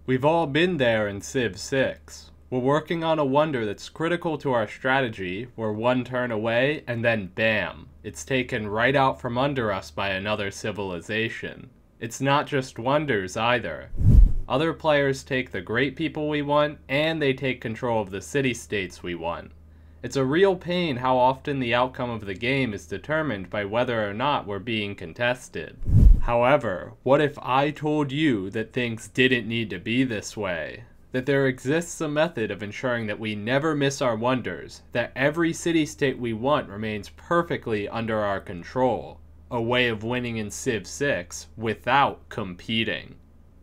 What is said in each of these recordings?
We've all been there in Civ 6. We're working on a wonder that's critical to our strategy. We're one turn away, and then bam, it's taken right out from under us by another civilization. It's not just wonders either. Other players take the great people we want, and they take control of the city-states we want. It's a real pain how often the outcome of the game is determined by whether or not we're being contested. However, what if I told you that things didn't need to be this way? That there exists a method of ensuring that we never miss our wonders, that every city-state we want remains perfectly under our control. A way of winning in Civ 6 without competing.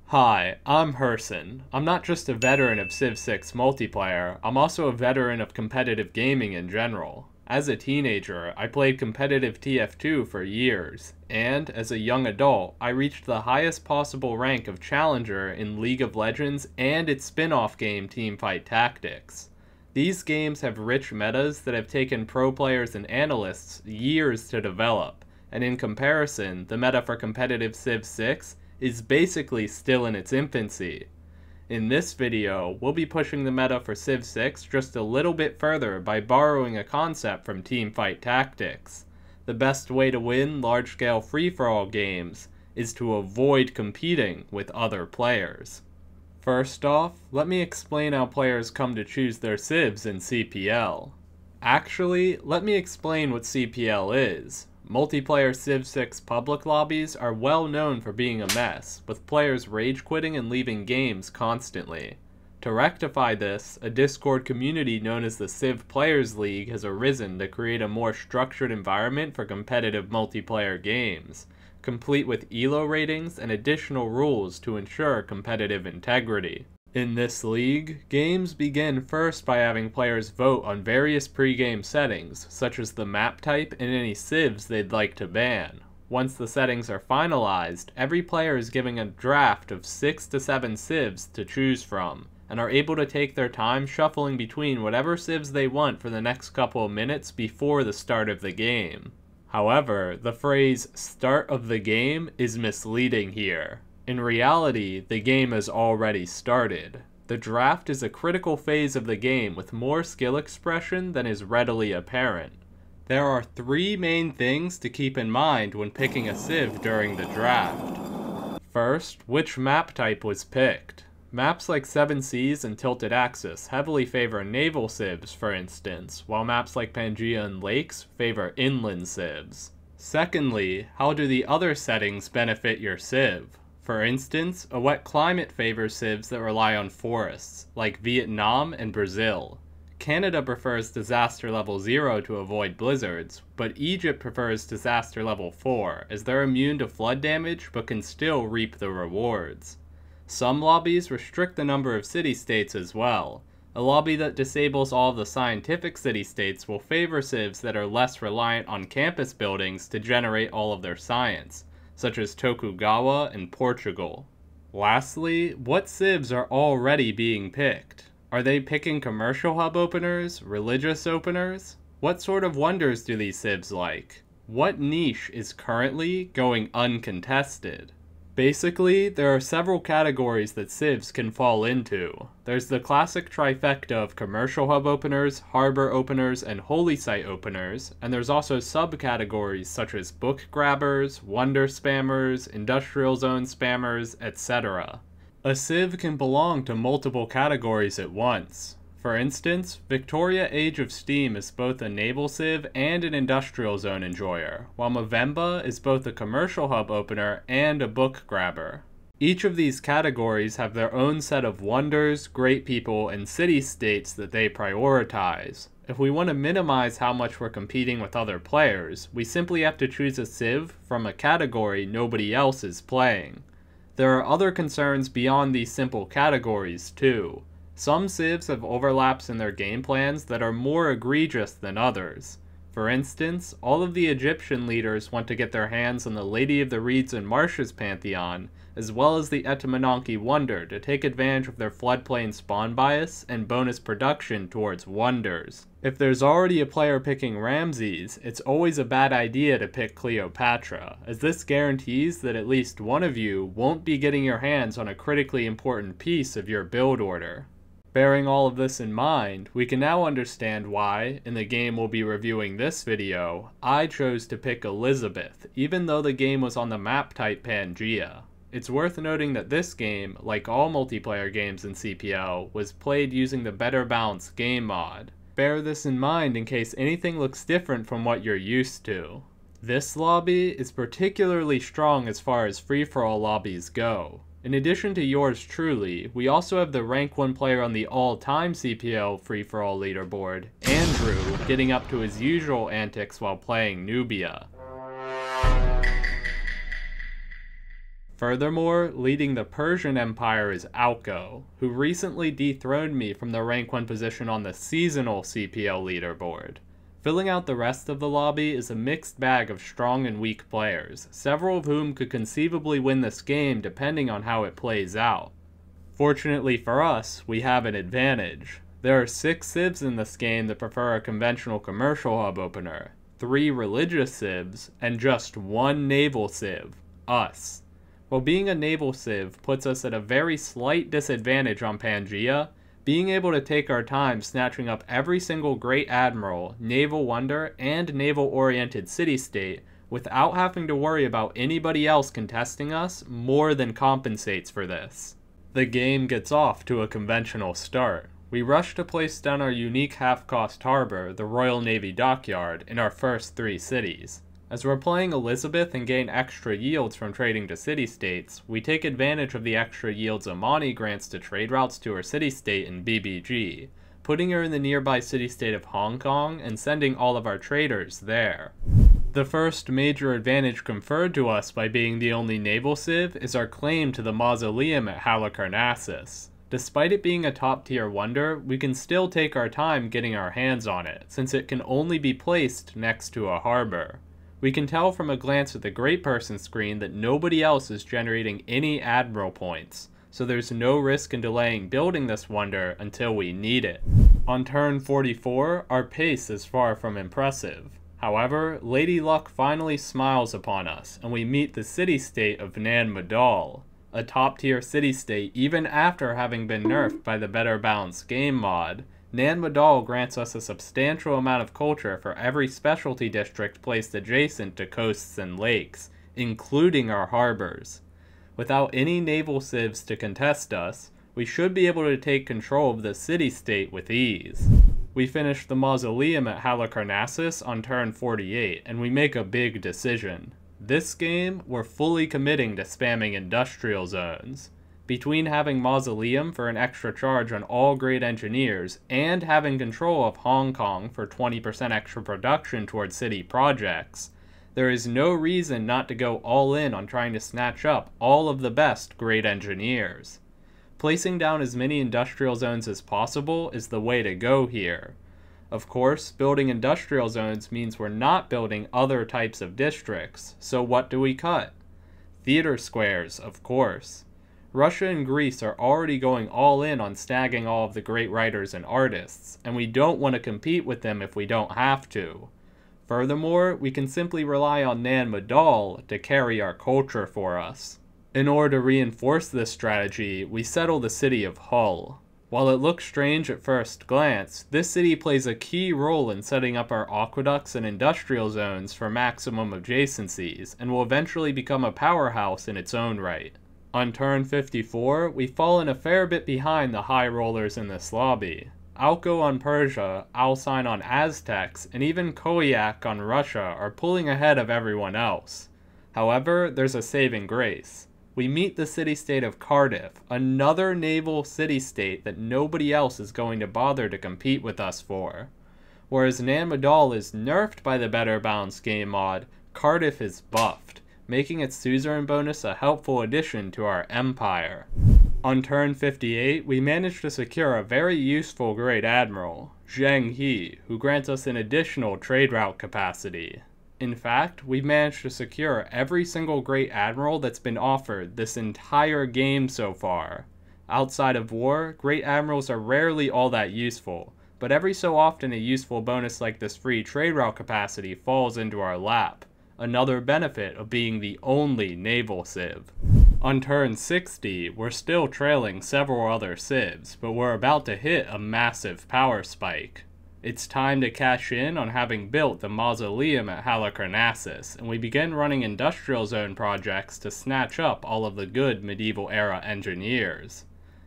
Hi, I'm Herson. I'm not just a veteran of Civ 6 multiplayer, I'm also a veteran of competitive gaming in general. As a teenager, I played competitive TF2 for years, and as a young adult, I reached the highest possible rank of Challenger in League of Legends and its spin-off game Teamfight Tactics. These games have rich metas that have taken pro players and analysts years to develop, and in comparison, the meta for competitive Civ 6 is basically still in its infancy. In this video, we'll be pushing the meta for Civ 6 just a little bit further by borrowing a concept from Teamfight Tactics. The best way to win large-scale free-for-all games is to avoid competing with other players. First off, let me explain how players come to choose their civs in CPL. Actually, let me explain what CPL is. Multiplayer Civ 6 public lobbies are well known for being a mess, with players rage quitting and leaving games constantly. To rectify this, a Discord community known as the Civ Players League has arisen to create a more structured environment for competitive multiplayer games, complete with ELO ratings and additional rules to ensure competitive integrity. In this league, games begin first by having players vote on various pre-game settings, such as the map type and any civs they'd like to ban. Once the settings are finalized, every player is given a draft of 6 to 7 civs to choose from, and are able to take their time shuffling between whatever civs they want for the next couple of minutes before the start of the game. However, the phrase "start of the game" is misleading here. In reality, the game has already started. The draft is a critical phase of the game with more skill expression than is readily apparent. There are 3 main things to keep in mind when picking a civ during the draft. First, which map type was picked. Maps like 7 Seas and Tilted Axis heavily favor naval civs, for instance, while maps like Pangaea and Lakes favor inland civs. Secondly, how do the other settings benefit your civ? For instance, a wet climate favors civs that rely on forests, like Vietnam and Brazil. Canada prefers disaster level 0 to avoid blizzards, but Egypt prefers disaster level 4, as they're immune to flood damage but can still reap the rewards. Some lobbies restrict the number of city-states as well. A lobby that disables all of the scientific city-states will favor civs that are less reliant on campus buildings to generate all of their science, such as Tokugawa and Portugal. Lastly, what civs are already being picked? Are they picking commercial hub openers, religious openers? What sort of wonders do these civs like? What niche is currently going uncontested? Basically, there are several categories that civs can fall into. There's the classic trifecta of commercial hub openers, harbor openers, and holy site openers, and there's also subcategories such as book grabbers, wonder spammers, industrial zone spammers, etc. A civ can belong to multiple categories at once. For instance, Victoria Age of Steam is both a naval civ and an industrial zone enjoyer, while Movember is both a commercial hub opener and a book grabber. Each of these categories have their own set of wonders, great people, and city-states that they prioritize. If we want to minimize how much we're competing with other players, we simply have to choose a civ from a category nobody else is playing. There are other concerns beyond these simple categories too. Some civs have overlaps in their game plans that are more egregious than others. For instance, all of the Egyptian leaders want to get their hands on the Lady of the Reeds and Marshes pantheon, as well as the Etemenanke Wonder to take advantage of their floodplain spawn bias and bonus production towards wonders. If there's already a player picking Ramses, it's always a bad idea to pick Cleopatra, as this guarantees that at least one of you won't be getting your hands on a critically important piece of your build order. Bearing all of this in mind, we can now understand why, in the game we'll be reviewing this video, I chose to pick Elizabeth, even though the game was on the map type Pangaea. It's worth noting that this game, like all multiplayer games in CPL, was played using the Better Balanced game mod. Bear this in mind in case anything looks different from what you're used to. This lobby is particularly strong as far as free-for-all lobbies go. In addition to yours truly, we also have the rank 1 player on the all-time CPL free-for-all leaderboard, Andrew, getting up to his usual antics while playing Nubia. Furthermore, leading the Persian Empire is Alco, who recently dethroned me from the rank 1 position on the seasonal CPL leaderboard. Filling out the rest of the lobby is a mixed bag of strong and weak players, several of whom could conceivably win this game depending on how it plays out. Fortunately for us, we have an advantage. There are 6 civs in this game that prefer a conventional commercial hub opener, 3 religious civs, and just 1 naval civ, us. While being a naval civ puts us at a very slight disadvantage on Pangaea, being able to take our time snatching up every single Great Admiral, Naval Wonder, and naval-oriented city-state without having to worry about anybody else contesting us more than compensates for this. The game gets off to a conventional start. We rush to place down our unique half-cost harbor, the Royal Navy Dockyard, in our first 3 cities. As we're playing Elizabeth and gain extra yields from trading to city-states, we take advantage of the extra yields Amani grants to trade routes to her city-state in BBG, putting her in the nearby city-state of Hong Kong and sending all of our traders there. The first major advantage conferred to us by being the only naval civ is our claim to the mausoleum at Halicarnassus. Despite it being a top-tier wonder, we can still take our time getting our hands on it, since it can only be placed next to a harbor. We can tell from a glance at the Great Person screen that nobody else is generating any Admiral points, so there's no risk in delaying building this wonder until we need it. On turn 44, our pace is far from impressive. However, Lady Luck finally smiles upon us, and we meet the city-state of Nan Madol, a top-tier city-state even after having been nerfed by the Better Balanced game mod. Nan Madol grants us a substantial amount of culture for every specialty district placed adjacent to coasts and lakes, including our harbors. Without any naval civs to contest us, we should be able to take control of the city-state with ease. We finish the mausoleum at Halicarnassus on turn 48, and we make a big decision. This game, we're fully committing to spamming industrial zones. Between having Mausoleum for an extra charge on all great engineers, and having control of Hong Kong for 20% extra production towards city projects, there is no reason not to go all in on trying to snatch up all of the best great engineers. Placing down as many industrial zones as possible is the way to go here. Of course, building industrial zones means we're not building other types of districts, so what do we cut? Theater squares, of course. Russia and Greece are already going all in on snagging all of the great writers and artists, and we don't want to compete with them if we don't have to. Furthermore, we can simply rely on Nan Madol to carry our culture for us. In order to reinforce this strategy, we settle the city of Hull. While it looks strange at first glance, this city plays a key role in setting up our aqueducts and industrial zones for maximum adjacencies, and will eventually become a powerhouse in its own right. On turn 54, we've fallen a fair bit behind the high rollers in this lobby. Alco on Persia, Alcine on Aztecs, and even Koyak on Russia are pulling ahead of everyone else. However, there's a saving grace. We meet the city-state of Cardiff, another naval city-state that nobody else is going to bother to compete with us for. Whereas Nan Madol is nerfed by the Better Balanced game mod, Cardiff is buffed, making its suzerain bonus a helpful addition to our empire. On turn 58, we managed to secure a very useful Great Admiral, Zheng He, who grants us an additional trade route capacity. In fact, we've managed to secure every single Great Admiral that's been offered this entire game so far. Outside of war, Great Admirals are rarely all that useful, but every so often a useful bonus like this free trade route capacity falls into our lap, another benefit of being the only naval civ. On turn 60, we're still trailing several other civs, but we're about to hit a massive power spike. It's time to cash in on having built the mausoleum at Halicarnassus, and we begin running industrial zone projects to snatch up all of the good medieval era engineers.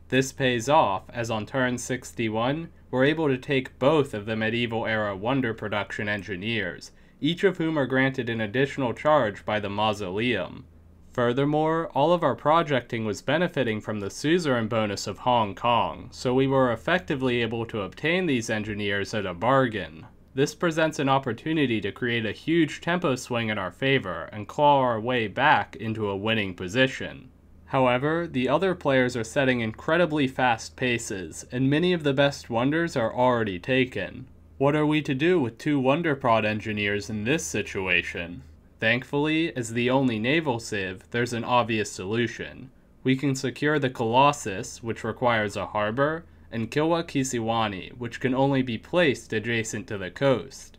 This pays off, as on turn 61, we're able to take both of the medieval era wonder production engineers, each of whom are granted an additional charge by the mausoleum. Furthermore, all of our projecting was benefiting from the suzerain bonus of Hong Kong, so we were effectively able to obtain these engineers at a bargain. This presents an opportunity to create a huge tempo swing in our favor and claw our way back into a winning position. However, the other players are setting incredibly fast paces, and many of the best wonders are already taken. What are we to do with 2 wonder prod engineers in this situation? Thankfully, as the only naval civ, there's an obvious solution. We can secure the Colossus, which requires a harbor, and Kilwa Kisiwani, which can only be placed adjacent to the coast.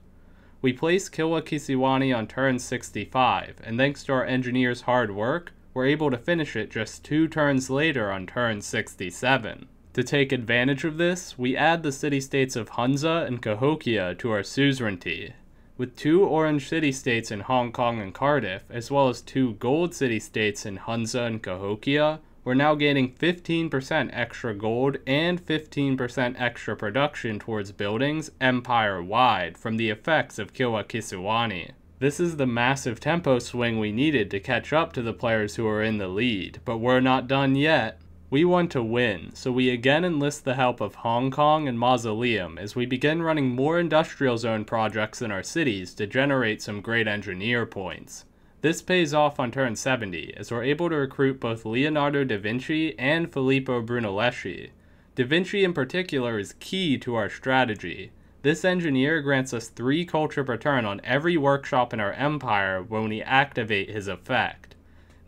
We place Kilwa Kisiwani on turn 65, and thanks to our engineers' hard work, we're able to finish it just 2 turns later on turn 67. To take advantage of this, we add the city-states of Hunza and Cahokia to our suzerainty. With 2 orange city-states in Hong Kong and Cardiff, as well as 2 gold city-states in Hunza and Cahokia, we're now gaining 15% extra gold and 15% extra production towards buildings empire-wide from the effects of Kilwa Kisiwani. This is the massive tempo swing we needed to catch up to the players who are in the lead, but we're not done yet. We want to win, so we again enlist the help of Hong Kong and Mausoleum as we begin running more industrial zone projects in our cities to generate some great engineer points. This pays off on turn 70, as we're able to recruit both Leonardo da Vinci and Filippo Brunelleschi. Da Vinci in particular is key to our strategy. This engineer grants us 3 culture per turn on every workshop in our empire when we activate his effect.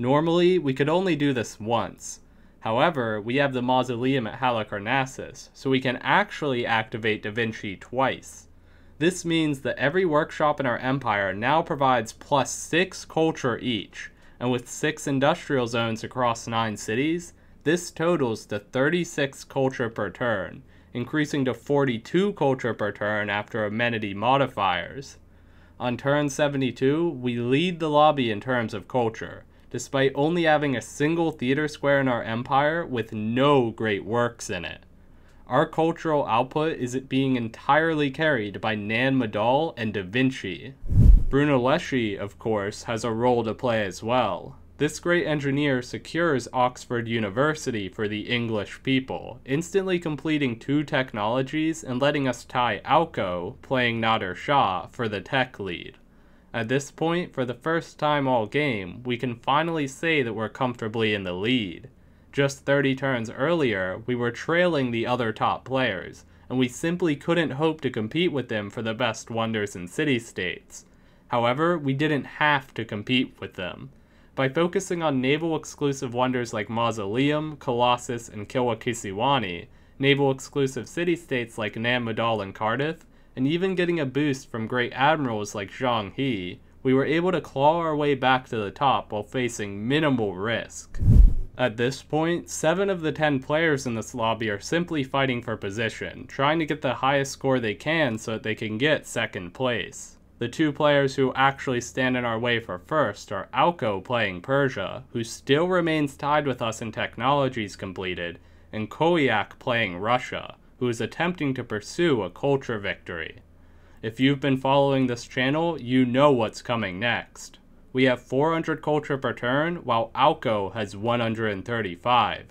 Normally, we could only do this once. However, we have the mausoleum at Halicarnassus, so we can actually activate Da Vinci twice. This means that every workshop in our empire now provides plus 6 culture each, and with 6 industrial zones across 9 cities, this totals to 36 culture per turn, increasing to 42 culture per turn after amenity modifiers. On turn 72, we lead the lobby in terms of culture, despite only having a single theater square in our empire with no great works in it. Our cultural output is being entirely carried by Nan Madol and Da Vinci. Brunelleschi, of course, has a role to play as well. This great engineer secures Oxford University for the English people, instantly completing 2 technologies and letting us tie Auko, playing Nader Shah, for the tech lead. At this point, for the first time all game, we can finally say that we're comfortably in the lead. Just 30 turns earlier, we were trailing the other top players, and we simply couldn't hope to compete with them for the best wonders and city-states. However, we didn't have to compete with them. By focusing on naval-exclusive wonders like Mausoleum, Colossus, and Kilwa Kisiwani, naval-exclusive city-states like Nan Madol and Cardiff, and even getting a boost from great admirals like Zheng He, we were able to claw our way back to the top while facing minimal risk. At this point, 7 of the 10 players in this lobby are simply fighting for position, trying to get the highest score they can so that they can get second place. The 2 players who actually stand in our way for first are Auko playing Persia, who still remains tied with us in technologies completed, and Koyak playing Russia, who is attempting to pursue a culture victory. If you've been following this channel, you know what's coming next. We have 400 culture per turn, while Auko has 135.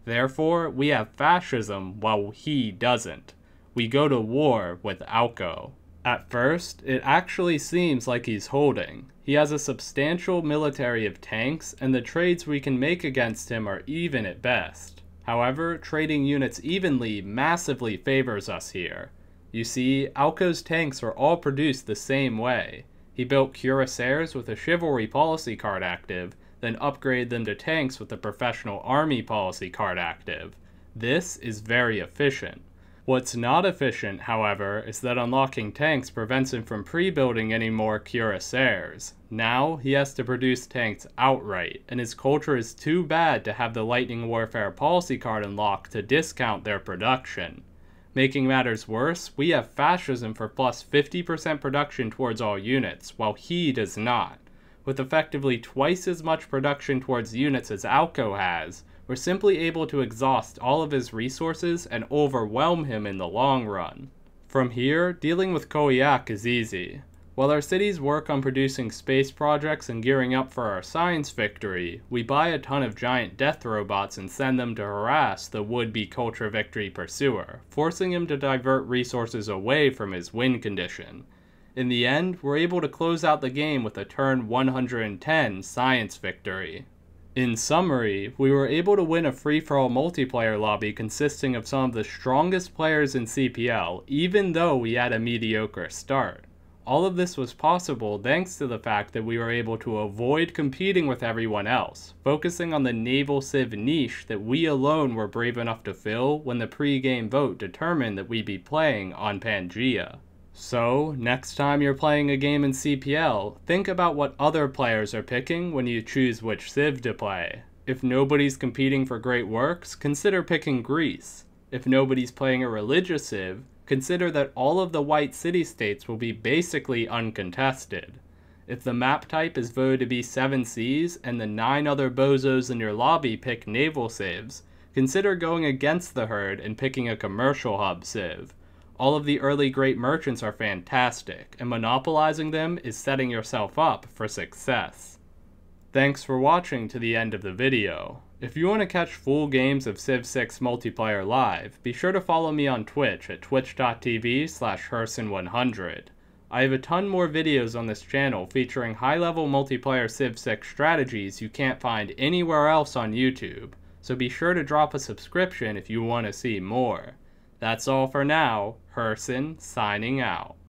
Therefore, we have fascism while he doesn't. We go to war with Auko. At first, it actually seems like he's holding. He has a substantial military of tanks, and the trades we can make against him are even at best. However, trading units evenly massively favors us here. You see, Alco's tanks are all produced the same way. He built cuirassiers with a chivalry policy card active, then upgraded them to tanks with a professional army policy card active. This is very efficient. What's not efficient, however, is that unlocking tanks prevents him from pre-building any more cuirassiers. Now, he has to produce tanks outright, and his culture is too bad to have the Lightning Warfare policy card unlocked to discount their production. Making matters worse, we have fascism for plus 50% production towards all units, while he does not. With effectively twice as much production towards units as Alco has, we're simply able to exhaust all of his resources and overwhelm him in the long run. From here, dealing with Koyak is easy. While our cities work on producing space projects and gearing up for our science victory, we buy a ton of giant death robots and send them to harass the would-be culture victory pursuer, forcing him to divert resources away from his win condition. In the end, we're able to close out the game with a turn 110 science victory. In summary, we were able to win a free-for-all multiplayer lobby consisting of some of the strongest players in CPL, even though we had a mediocre start. All of this was possible thanks to the fact that we were able to avoid competing with everyone else, focusing on the naval civ niche that we alone were brave enough to fill when the pre-game vote determined that we'd be playing on Pangea. So, next time you're playing a game in CPL, think about what other players are picking when you choose which civ to play. If nobody's competing for great works, consider picking Greece. If nobody's playing a religious civ, consider that all of the white city-states will be basically uncontested. If the map type is voted to be 7 seas and the 9 other bozos in your lobby pick naval civs, consider going against the herd and picking a commercial hub civ. All of the early great merchants are fantastic, and monopolizing them is setting yourself up for success. Thanks for watching to the end of the video. If you want to catch full games of Civ 6 multiplayer live, be sure to follow me on Twitch at twitch.tv/Herson100. I have a ton more videos on this channel featuring high-level multiplayer Civ 6 strategies you can't find anywhere else on YouTube, so be sure to drop a subscription if you want to see more. That's all for now. Herson signing out.